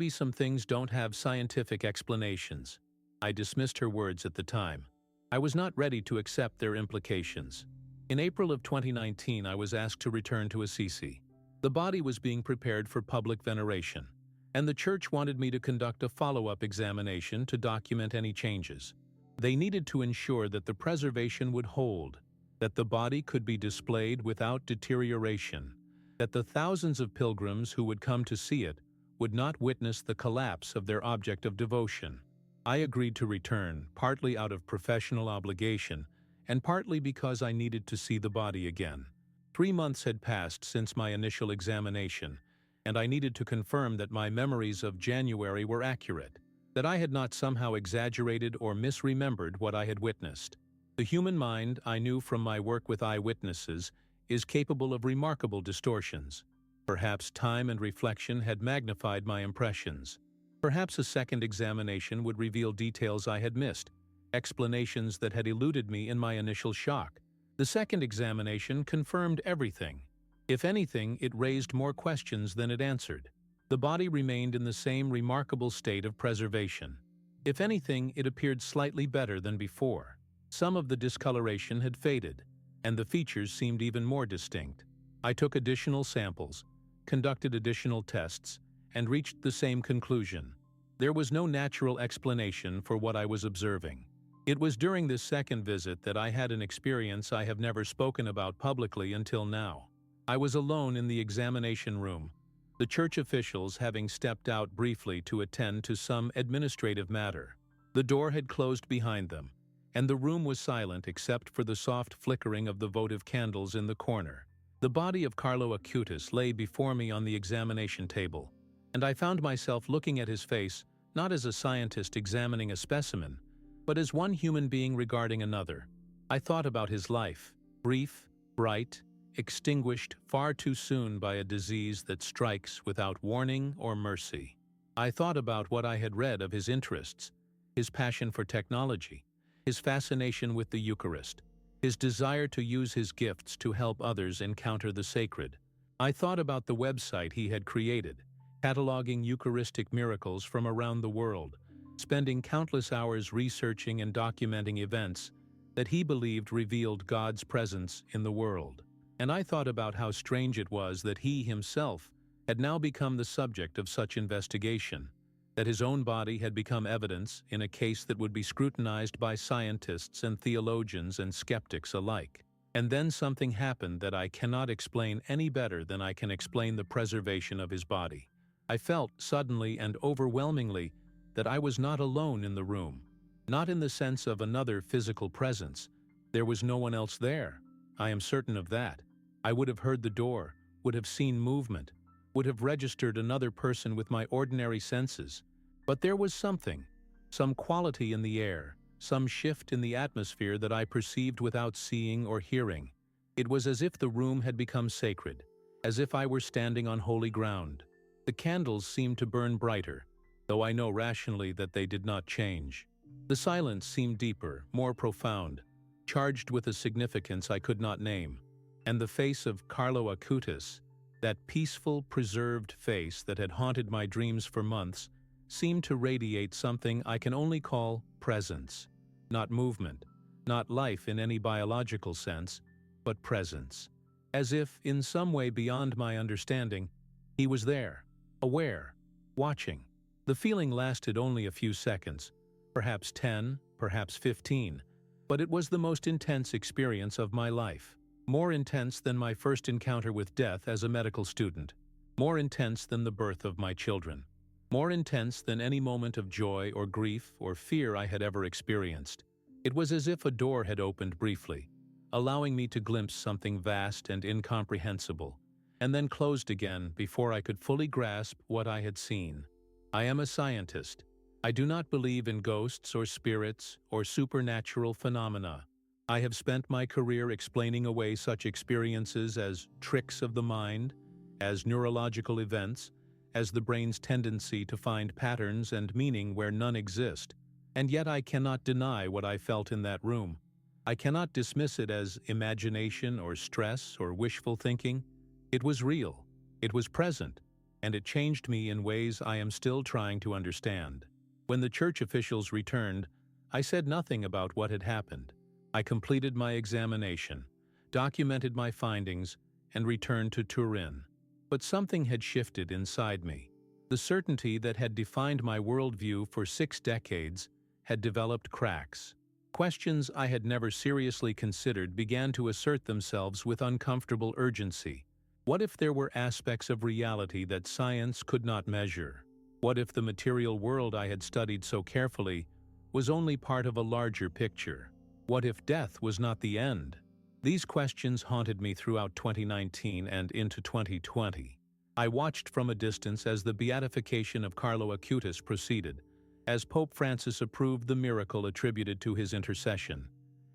some things don't have scientific explanations. I dismissed her words at the time. I was not ready to accept their implications. In April of 2019, I was asked to return to Assisi. The body was being prepared for public veneration, and the church wanted me to conduct a follow-up examination to document any changes. They needed to ensure that the preservation would hold, that the body could be displayed without deterioration, that the thousands of pilgrims who would come to see it would not witness the collapse of their object of devotion. I agreed to return, partly out of professional obligation, and partly because I needed to see the body again. 3 months had passed since my initial examination, and I needed to confirm that my memories of January were accurate, that I had not somehow exaggerated or misremembered what I had witnessed. The human mind, I knew from my work with eyewitnesses, is capable of remarkable distortions. Perhaps time and reflection had magnified my impressions. Perhaps a second examination would reveal details I had missed, explanations that had eluded me in my initial shock. The second examination confirmed everything. If anything, it raised more questions than it answered. The body remained in the same remarkable state of preservation. If anything, it appeared slightly better than before. Some of the discoloration had faded, and the features seemed even more distinct. I took additional samples, conducted additional tests, and reached the same conclusion. There was no natural explanation for what I was observing. It was during this second visit that I had an experience I have never spoken about publicly until now. I was alone in the examination room, the church officials having stepped out briefly to attend to some administrative matter. The door had closed behind them, and the room was silent except for the soft flickering of the votive candles in the corner. The body of Carlo Acutis lay before me on the examination table, and I found myself looking at his face not as a scientist examining a specimen, but as one human being regarding another. I thought about his life, brief, bright, extinguished far too soon by a disease that strikes without warning or mercy. I thought about what I had read of his interests, his passion for technology, his fascination with the Eucharist, his desire to use his gifts to help others encounter the sacred. I thought about the website he had created, cataloging Eucharistic miracles from around the world, spending countless hours researching and documenting events that he believed revealed God's presence in the world. And I thought about how strange it was that he himself had now become the subject of such investigation, that his own body had become evidence in a case that would be scrutinized by scientists and theologians and skeptics alike. And then something happened that I cannot explain any better than I can explain the preservation of his body. I felt suddenly and overwhelmingly that I was not alone in the room, not in the sense of another physical presence. There was no one else there. I am certain of that. I would have heard the door, would have seen movement, would have registered another person with my ordinary senses. But there was something, some quality in the air, some shift in the atmosphere that I perceived without seeing or hearing. It was as if the room had become sacred, as if I were standing on holy ground. The candles seemed to burn brighter, though I know rationally that they did not change. The silence seemed deeper, more profound, charged with a significance I could not name. And the face of Carlo Acutis, that peaceful, preserved face that had haunted my dreams for months, seemed to radiate something I can only call presence. Not movement, not life in any biological sense, but presence. As if, in some way beyond my understanding, he was there, aware, watching. The feeling lasted only a few seconds, perhaps 10, perhaps 15, but it was the most intense experience of my life. More intense than my first encounter with death as a medical student. More intense than the birth of my children. More intense than any moment of joy or grief or fear I had ever experienced. It was as if a door had opened briefly, allowing me to glimpse something vast and incomprehensible, and then closed again before I could fully grasp what I had seen. I am a scientist. I do not believe in ghosts or spirits or supernatural phenomena. I have spent my career explaining away such experiences as tricks of the mind, as neurological events, as the brain's tendency to find patterns and meaning where none exist. And yet I cannot deny what I felt in that room. I cannot dismiss it as imagination or stress or wishful thinking. It was real, it was present, and it changed me in ways I am still trying to understand. When the church officials returned, I said nothing about what had happened. I completed my examination, documented my findings, and returned to Turin. But something had shifted inside me. The certainty that had defined my worldview for 6 decades had developed cracks. Questions I had never seriously considered began to assert themselves with uncomfortable urgency. What if there were aspects of reality that science could not measure? What if the material world I had studied so carefully was only part of a larger picture? What if death was not the end? These questions haunted me throughout 2019 and into 2020. I watched from a distance as the beatification of Carlo Acutis proceeded, as Pope Francis approved the miracle attributed to his intercession,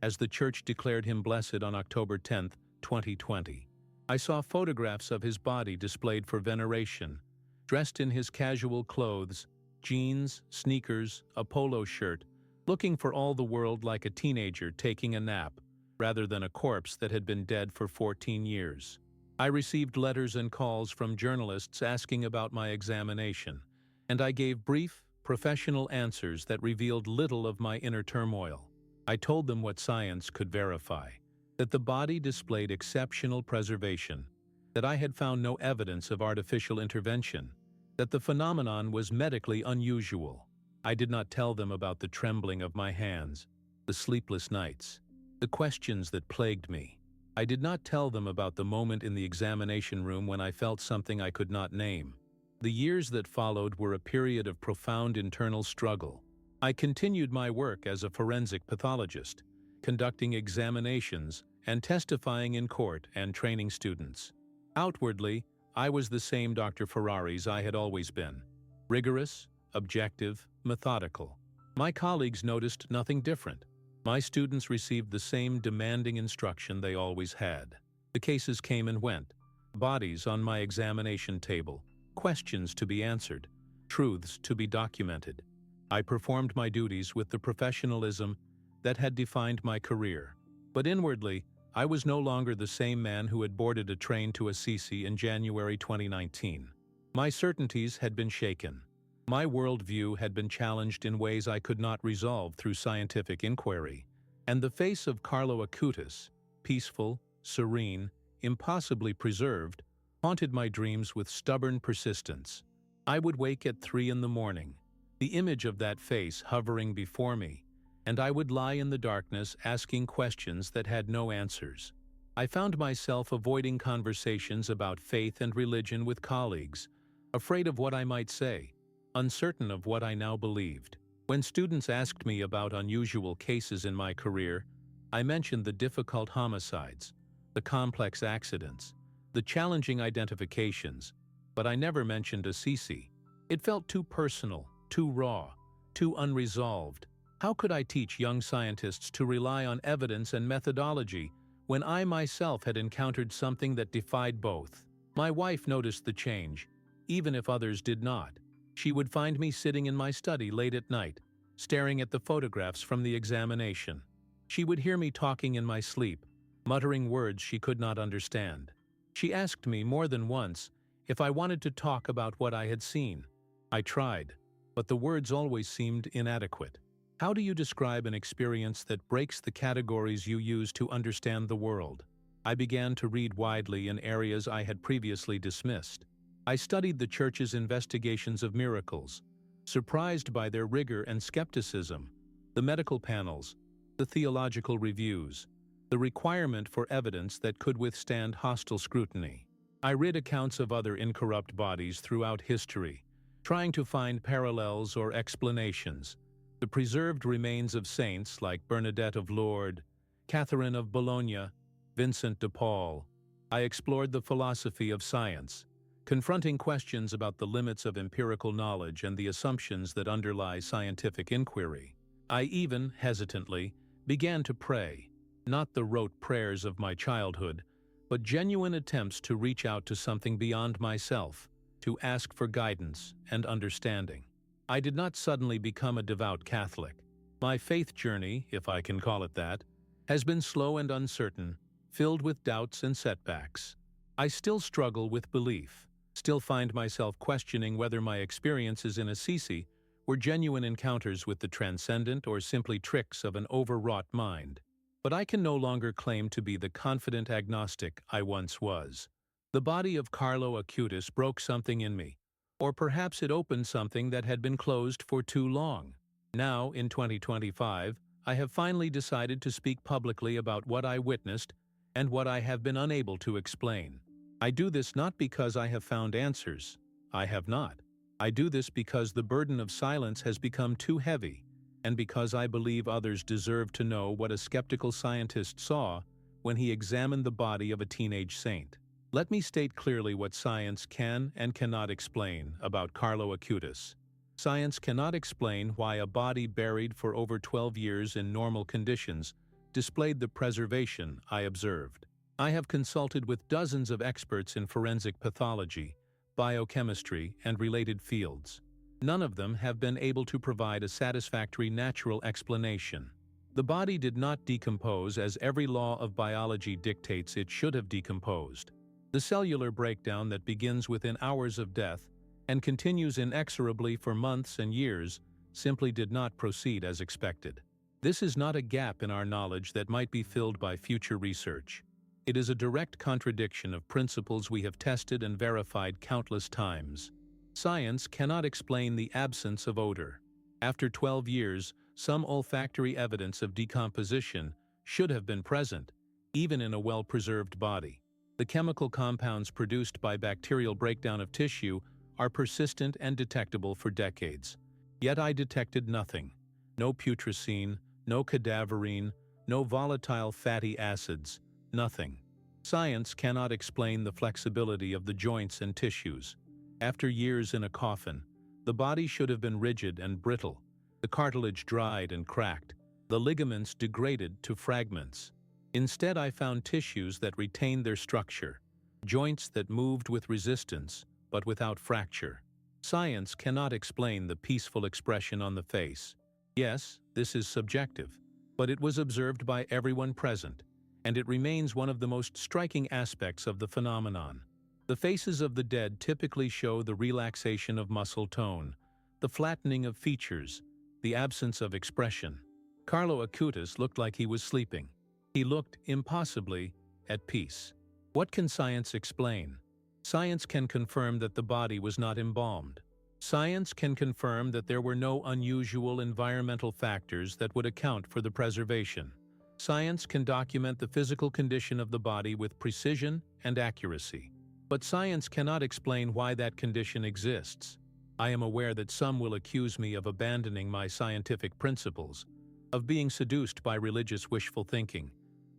as the Church declared him blessed on October 10, 2020. I saw photographs of his body displayed for veneration, dressed in his casual clothes, jeans, sneakers, a polo shirt, looking for all the world like a teenager taking a nap, rather than a corpse that had been dead for 14 years. I received letters and calls from journalists asking about my examination, and I gave brief, professional answers that revealed little of my inner turmoil. I told them what science could verify, that the body displayed exceptional preservation, that I had found no evidence of artificial intervention, that the phenomenon was medically unusual. I did not tell them about the trembling of my hands, the sleepless nights, the questions that plagued me. I did not tell them about the moment in the examination room when I felt something I could not name. The years that followed were a period of profound internal struggle. I continued my work as a forensic pathologist, conducting examinations and testifying in court and training students. Outwardly, I was the same Dr. Ferraris I had always been, rigorous, objective, methodical. My colleagues noticed nothing different. My students received the same demanding instruction they always had. The cases came and went, bodies on my examination table, questions to be answered, truths to be documented. I performed my duties with the professionalism that had defined my career. But inwardly, I was no longer the same man who had boarded a train to Assisi in January 2019. My certainties had been shaken. My worldview had been challenged in ways I could not resolve through scientific inquiry. And the face of Carlo Acutis, peaceful, serene, impossibly preserved, haunted my dreams with stubborn persistence. I would wake at 3 in the morning, the image of that face hovering before me, and I would lie in the darkness asking questions that had no answers. I found myself avoiding conversations about faith and religion with colleagues, afraid of what I might say, uncertain of what I now believed. When students asked me about unusual cases in my career, I mentioned the difficult homicides, the complex accidents, the challenging identifications, but I never mentioned Assisi. It felt too personal, too raw, too unresolved. How could I teach young scientists to rely on evidence and methodology when I myself had encountered something that defied both? My wife noticed the change, even if others did not. She would find me sitting in my study late at night, staring at the photographs from the examination. She would hear me talking in my sleep, muttering words she could not understand. She asked me more than once if I wanted to talk about what I had seen. I tried, but the words always seemed inadequate. How do you describe an experience that breaks the categories you use to understand the world? I began to read widely in areas I had previously dismissed. I studied the Church's investigations of miracles, surprised by their rigor and skepticism, the medical panels, the theological reviews, the requirement for evidence that could withstand hostile scrutiny. I read accounts of other incorrupt bodies throughout history, trying to find parallels or explanations. The preserved remains of saints like Bernadette of Lourdes, Catherine of Bologna, Vincent de Paul. I explored the philosophy of science, confronting questions about the limits of empirical knowledge and the assumptions that underlie scientific inquiry. I even, hesitantly, began to pray, not the rote prayers of my childhood, but genuine attempts to reach out to something beyond myself, to ask for guidance and understanding. I did not suddenly become a devout Catholic. My faith journey, if I can call it that, has been slow and uncertain, filled with doubts and setbacks. I still struggle with belief, still find myself questioning whether my experiences in Assisi were genuine encounters with the transcendent or simply tricks of an overwrought mind. But I can no longer claim to be the confident agnostic I once was. The body of Carlo Acutis broke something in me, or perhaps it opened something that had been closed for too long. Now, in 2025, I have finally decided to speak publicly about what I witnessed and what I have been unable to explain. I do this not because I have found answers. I have not. I do this because the burden of silence has become too heavy, and because I believe others deserve to know what a skeptical scientist saw when he examined the body of a teenage saint. Let me state clearly what science can and cannot explain about Carlo Acutis. Science cannot explain why a body buried for over 12 years in normal conditions displayed the preservation I observed. I have consulted with dozens of experts in forensic pathology, biochemistry, and related fields. None of them have been able to provide a satisfactory natural explanation. The body did not decompose as every law of biology dictates it should have decomposed. The cellular breakdown that begins within hours of death and continues inexorably for months and years simply did not proceed as expected. This is not a gap in our knowledge that might be filled by future research. It is a direct contradiction of principles we have tested and verified countless times. Science cannot explain the absence of odor. After 12 years, some olfactory evidence of decomposition should have been present, even in a well-preserved body. The chemical compounds produced by bacterial breakdown of tissue are persistent and detectable for decades. Yet I detected nothing. No putrescine, no cadaverine, no volatile fatty acids, nothing. Science cannot explain the flexibility of the joints and tissues. After years in a coffin, the body should have been rigid and brittle, the cartilage dried and cracked, the ligaments degraded to fragments. Instead, I found tissues that retained their structure, joints that moved with resistance, but without fracture. Science cannot explain the peaceful expression on the face. Yes, this is subjective, but it was observed by everyone present, and it remains one of the most striking aspects of the phenomenon. The faces of the dead typically show the relaxation of muscle tone, the flattening of features, the absence of expression. Carlo Acutis looked like he was sleeping. He looked, impossibly, at peace. What can science explain? Science can confirm that the body was not embalmed. Science can confirm that there were no unusual environmental factors that would account for the preservation. Science can document the physical condition of the body with precision and accuracy. But science cannot explain why that condition exists. I am aware that some will accuse me of abandoning my scientific principles, of being seduced by religious wishful thinking,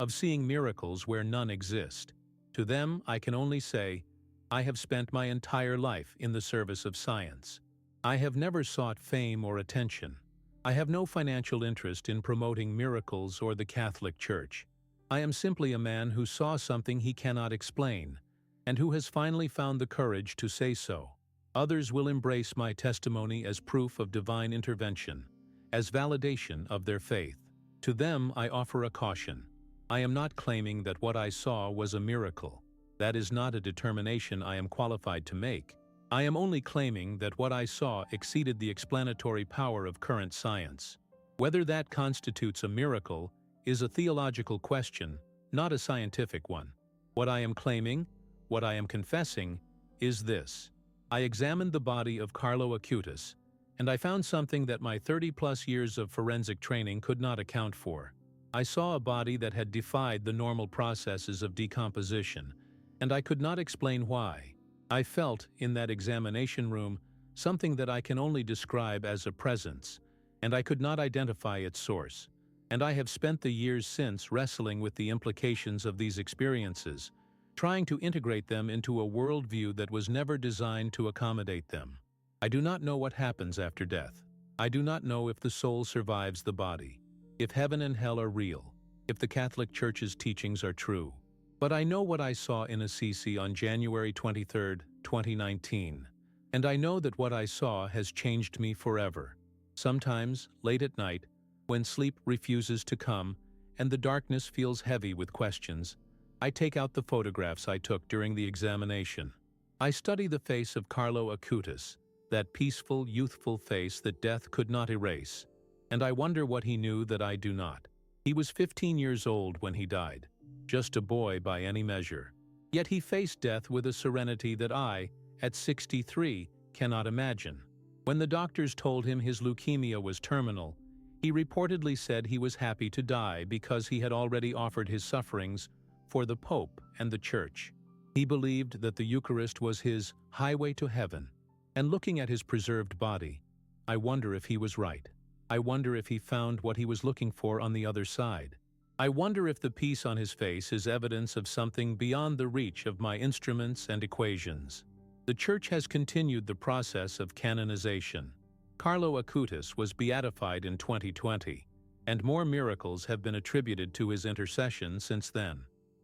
of seeing miracles where none exist. To them, I can only say, I have spent my entire life in the service of science. I have never sought fame or attention. I have no financial interest in promoting miracles or the Catholic Church. I am simply a man who saw something he cannot explain, and who has finally found the courage to say so. Others will embrace my testimony as proof of divine intervention, as validation of their faith. To them, I offer a caution. I am not claiming that what I saw was a miracle. That is not a determination I am qualified to make. I am only claiming that what I saw exceeded the explanatory power of current science. Whether that constitutes a miracle is a theological question, not a scientific one. What I am claiming, what I am confessing, is this. I examined the body of Carlo Acutis, and I found something that my 30-plus years of forensic training could not account for. I saw a body that had defied the normal processes of decomposition, and I could not explain why. I felt, in that examination room, something that I can only describe as a presence, and I could not identify its source. And I have spent the years since wrestling with the implications of these experiences, trying to integrate them into a worldview that was never designed to accommodate them. I do not know what happens after death. I do not know if the soul survives the body, if heaven and hell are real, if the Catholic Church's teachings are true. But I know what I saw in Assisi on January 23, 2019, and I know that what I saw has changed me forever. Sometimes, late at night, when sleep refuses to come and the darkness feels heavy with questions, I take out the photographs I took during the examination. I study the face of Carlo Acutis, that peaceful, youthful face that death could not erase, and I wonder what he knew that I do not. He was 15 years old when he died, just a boy by any measure. Yet he faced death with a serenity that I, at 63, cannot imagine. When the doctors told him his leukemia was terminal, he reportedly said he was happy to die because he had already offered his sufferings for the Pope and the Church. He believed that the Eucharist was his highway to heaven. And looking at his preserved body, I wonder if he was right. I wonder if he found what he was looking for on the other side. I wonder if the peace on his face is evidence of something beyond the reach of my instruments and equations. The Church has continued the process of canonization. Carlo Acutis was beatified in 2020, and more miracles have been attributed to his intercession since then.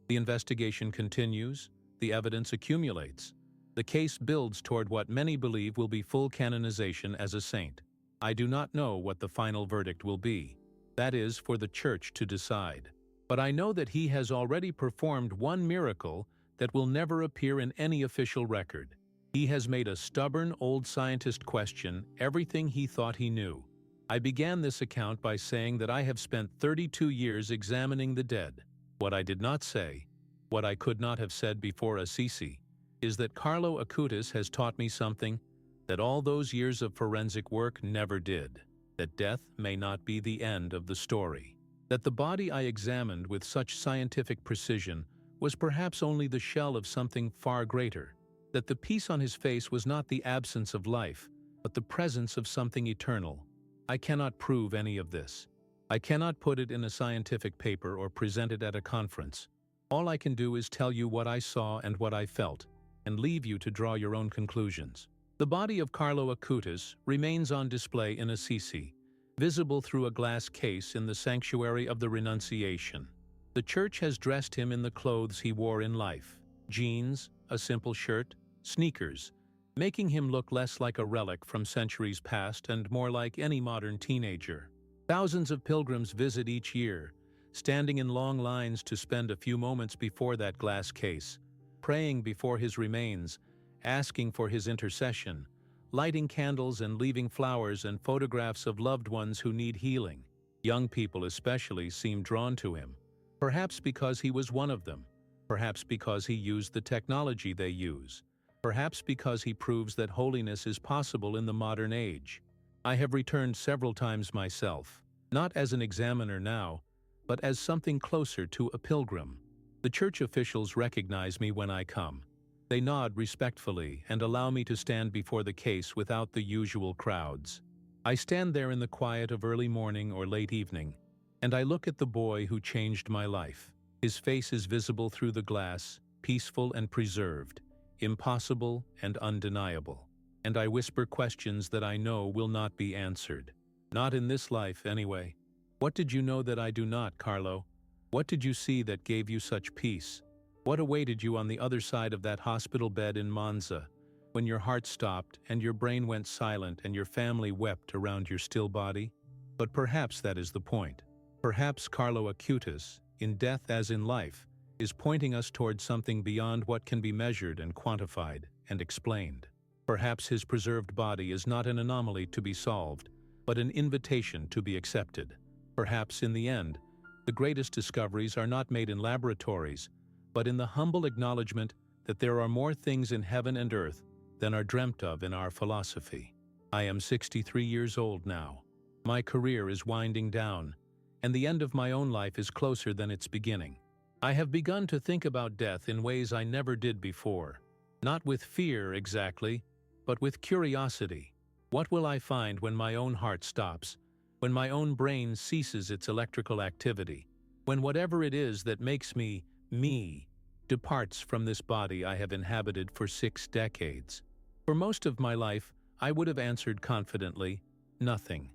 The investigation continues, the evidence accumulates. The case builds toward what many believe will be full canonization as a saint. I do not know what the final verdict will be. That is for the Church to decide. But I know that he has already performed one miracle that will never appear in any official record. He has made a stubborn old scientist question everything he thought he knew. I began this account by saying that I have spent 32 years examining the dead. What I did not say, what I could not have said before Assisi, is that Carlo Acutis has taught me something that all those years of forensic work never did, that death may not be the end of the story, that the body I examined with such scientific precision was perhaps only the shell of something far greater, that the peace on his face was not the absence of life, but the presence of something eternal. I cannot prove any of this. I cannot put it in a scientific paper or present it at a conference. All I can do is tell you what I saw and what I felt, and leave you to draw your own conclusions. The body of Carlo Acutis remains on display in Assisi, visible through a glass case in the sanctuary of the Renunciation. The Church has dressed him in the clothes he wore in life: jeans, a simple shirt, sneakers, making him look less like a relic from centuries past and more like any modern teenager. Thousands of pilgrims visit each year, standing in long lines to spend a few moments before that glass case, praying before his remains, asking for his intercession, lighting candles and leaving flowers and photographs of loved ones who need healing. Young people especially seem drawn to him, perhaps because he was one of them, perhaps because he used the technology they use, perhaps because he proves that holiness is possible in the modern age. I have returned several times myself, not as an examiner now, but as something closer to a pilgrim. The Church officials recognize me when I come. They nod respectfully and allow me to stand before the case without the usual crowds. I stand there in the quiet of early morning or late evening, and I look at the boy who changed my life. His face is visible through the glass, peaceful and preserved, impossible and undeniable. And I whisper questions that I know will not be answered. Not in this life, anyway. What did you know that I do not, Carlo? What did you see that gave you such peace? What awaited you on the other side of that hospital bed in Monza, when your heart stopped and your brain went silent and your family wept around your still body? But perhaps that is the point. Perhaps Carlo Acutis, in death as in life, is pointing us towards something beyond what can be measured and quantified and explained. Perhaps his preserved body is not an anomaly to be solved, but an invitation to be accepted. Perhaps in the end, the greatest discoveries are not made in laboratories, but in the humble acknowledgement that there are more things in heaven and earth than are dreamt of in our philosophy. I am 63 years old now. My career is winding down, and the end of my own life is closer than its beginning. I have begun to think about death in ways I never did before. Not with fear exactly, but with curiosity. What will I find when my own heart stops? when my own brain ceases its electrical activity, when whatever it is that makes me, me, departs from this body I have inhabited for 6 decades. For most of my life, I would have answered confidently, nothing.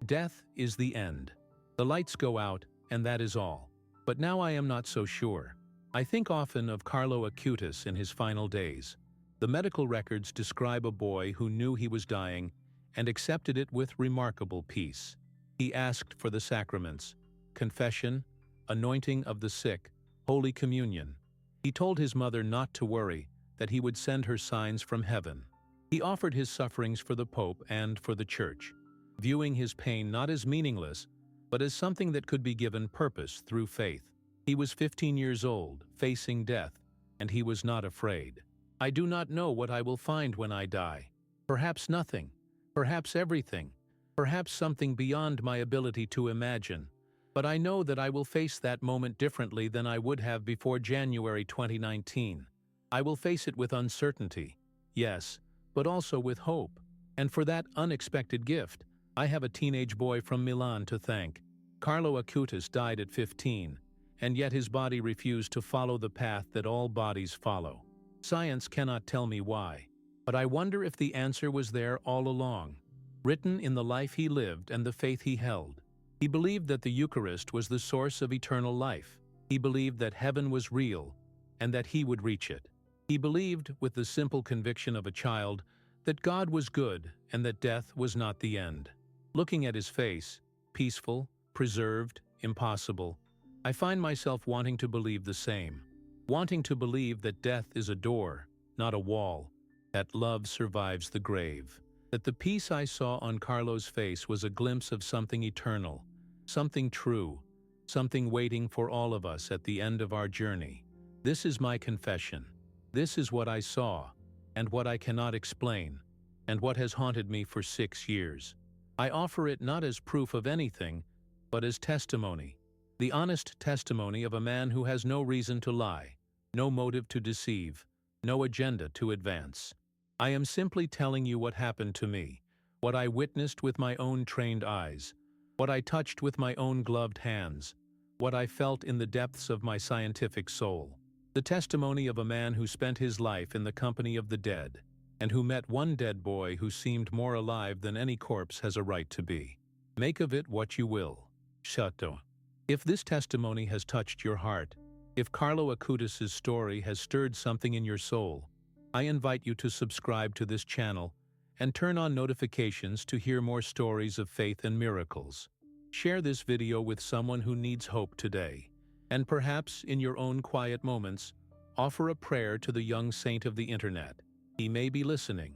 Death is the end. The lights go out, and that is all. But now I am not so sure. I think often of Carlo Acutis in his final days. The medical records describe a boy who knew he was dying and accepted it with remarkable peace. He asked for the sacraments: confession, anointing of the sick, Holy Communion. He told his mother not to worry, that he would send her signs from heaven. He offered his sufferings for the Pope and for the Church, viewing his pain not as meaningless, but as something that could be given purpose through faith. He was 15 years old, facing death, and he was not afraid. I do not know what I will find when I die. Perhaps nothing, perhaps everything, perhaps something beyond my ability to imagine. But I know that I will face that moment differently than I would have before January 2019. I will face it with uncertainty, yes, but also with hope. And for that unexpected gift, I have a teenage boy from Milan to thank. Carlo Acutis died at 15, and yet his body refused to follow the path that all bodies follow. Science cannot tell me why, but I wonder if the answer was there all along, written in the life he lived and the faith he held. He believed that the Eucharist was the source of eternal life. He believed that heaven was real and that he would reach it. He believed, with the simple conviction of a child, that God was good and that death was not the end. Looking at his face, peaceful, preserved, impossible, I find myself wanting to believe the same. Wanting to believe that death is a door, not a wall, that love survives the grave, that the peace I saw on Carlo's face was a glimpse of something eternal, something true, something waiting for all of us at the end of our journey. This is my confession. This is what I saw, and what I cannot explain, and what has haunted me for 6 years. I offer it not as proof of anything, but as testimony. The honest testimony of a man who has no reason to lie, no motive to deceive, no agenda to advance. I am simply telling you what happened to me, what I witnessed with my own trained eyes, what I touched with my own gloved hands, what I felt in the depths of my scientific soul. The testimony of a man who spent his life in the company of the dead, and who met one dead boy who seemed more alive than any corpse has a right to be. Make of it what you will. Chateau. If this testimony has touched your heart, if Carlo Acutis' story has stirred something in your soul, I invite you to subscribe to this channel and turn on notifications to hear more stories of faith and miracles. Share this video with someone who needs hope today, and perhaps, in your own quiet moments, offer a prayer to the young saint of the internet. He may be listening.